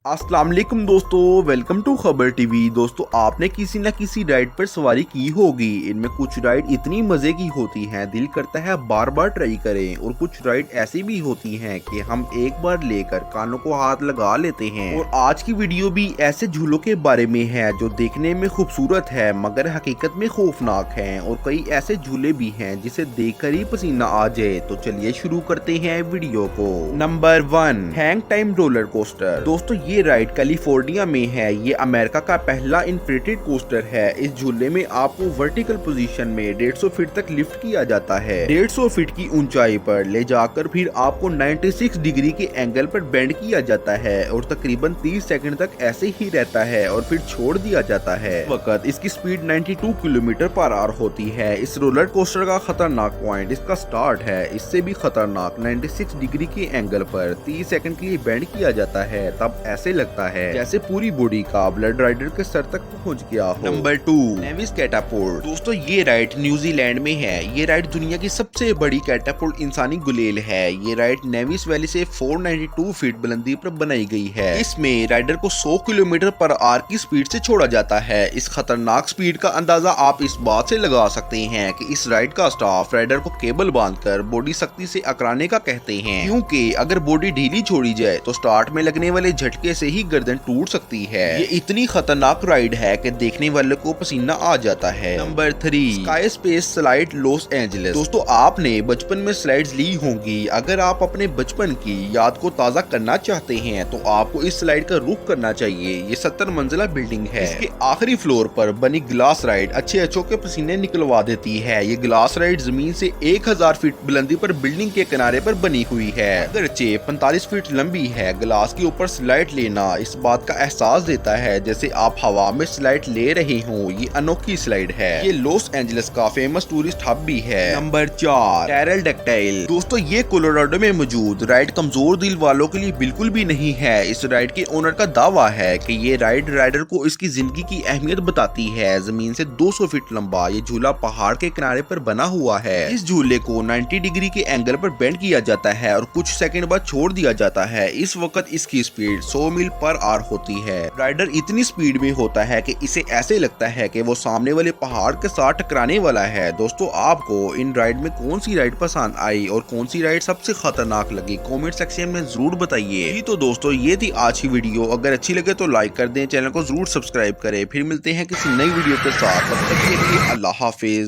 अस्सलाम वालेकुम दोस्तों, वेलकम टू खबर टीवी। दोस्तों, आपने किसी न किसी राइड पर सवारी की होगी। इनमें कुछ राइड इतनी मजे की होती हैं, दिल करता है बार बार ट्राई करें, और कुछ राइड ऐसी भी होती हैं कि हम एक बार लेकर कानों को हाथ लगा लेते हैं। और आज की वीडियो भी ऐसे झूलों के बारे में है जो देखने में खूबसूरत है मगर हकीकत में खौफनाक है, और कई ऐसे झूले भी हैं जिसे देखकर ही पसीना आ जाए। तो चलिए शुरू करते हैं वीडियो को। Number 1, hang time roller coaster. दोस्तों, ये राइड कैलिफोर्निया में है। ये अमेरिका का पहला इन्फ्लेटेड कोस्टर है। इस झूले में आपको वर्टिकल पोजीशन में 150 फीट तक लिफ्ट किया जाता है। 150 फीट की ऊंचाई पर ले जाकर फिर आपको 96 डिग्री के एंगल पर बेंड किया जाता है और तकरीबन 30 सेकंड तक ऐसे ही रहता है और फिर छोड़ दिया जाता है। वक्त इसकी स्पीड 92 किलोमीटर पर आवर होती है। इस रोलर कोस्टर का खतरनाक पॉइंट इसका स्टार्ट है। इससे भी खतरनाक 96 डिग्री के एंगल पर 30 सेकंड के लिए बेंड किया जाता है। तब ऐसे लगता है जैसे पूरी बॉडी का ब्लड राइडर के सर तक पहुंच गया हो। Number 2, Nevis catapult. दोस्तों, ये राइड न्यूजीलैंड में है। ये राइड दुनिया की सबसे बड़ी कैटापोल्ट इंसानी गुलेल है। ये राइड नेविस वैली से 492 फीट बुलंदी पर बनाई गई है। इसमें राइडर को 100 किलोमीटर पर आवर की स्पीड से छोड़ा जाता है। इस खतरनाक स्पीड का अंदाजा आप इस बात से लगा सकते हैं कि इस राइड का स्टाफ राइडर को केबल बांधकर बॉडी सख्ती से अकड़ाने का कहते हैं, क्योंकि अगर बॉडी ढीली छोड़ी जाए तो स्टार्ट में लगने वाले झटके से ही गर्दन टूट सकती है। ये इतनी खतरनाक राइड है कि देखने वाले को पसीना आ जाता है। Number 3, sky space slide Los Angeles. दोस्तों, आपने बचपन में स्लाइड्स ली होंगी। अगर आप अपने बचपन की याद को ताजा करना चाहते हैं तो आपको इस स्लाइड का रुख करना चाहिए। ये 70 मंजिला बिल्डिंग है। इसके आखिरी फ्लोर पर बनी ग्लास राइड अच्छे के पसीने निकलवा देती है। ये ग्लास राइड जमीन से 1000 फीट बुलंदी पर बिल्डिंग के किनारे पर बनी हुई है। अगरचे 45 फीट लंबी है। ग्लास के ऊपर स्लाइड लेना इस बात का एहसास देता है जैसे आप हवा में स्लाइड ले रहे हो। ये अनोखी स्लाइड है। ये लॉस एंजलिस का फेमस टूरिस्ट हब भी है। नंबर 4, टेरलडेक्टाइल। दोस्तों, ये कोलोराडो में मौजूद राइड कमजोर दिल वालों के लिए बिल्कुल भी नहीं है। इस राइड के ओनर का दावा है कि ये राइड राइडर को इसकी जिंदगी की अहमियत बताती है। जमीन से 200 फीट लंबा ये झूला पहाड़ के किनारे पर बना हुआ है। इस झूले को 90 डिग्री के एंगल पर बेंड किया जाता है और कुछ सेकंड बाद छोड़ दिया जाता है। इस वक्त इसकी स्पीड 100 मील पर आवर होती है। राइडर इतनी स्पीड में होता है कि इसे ऐसे लगता है कि वो सामने वाले पहाड़ के साथ टकराने वाला है। दोस्तों, आपको इन राइड में कौन सी राइड पसंद आई और कौन सी राइड सबसे खतरनाक लगी, कमेंट सेक्शन में जरूर बताइए। तो दोस्तों, ये थी आज की वीडियो। अगर अच्छी लगे तो लाइक कर दें, चैनल को जरूर सब्सक्राइब करें। फिर मिलते हैं किसी नई वीडियो के साथ। तब तक के लिए अल्लाह हाफिज।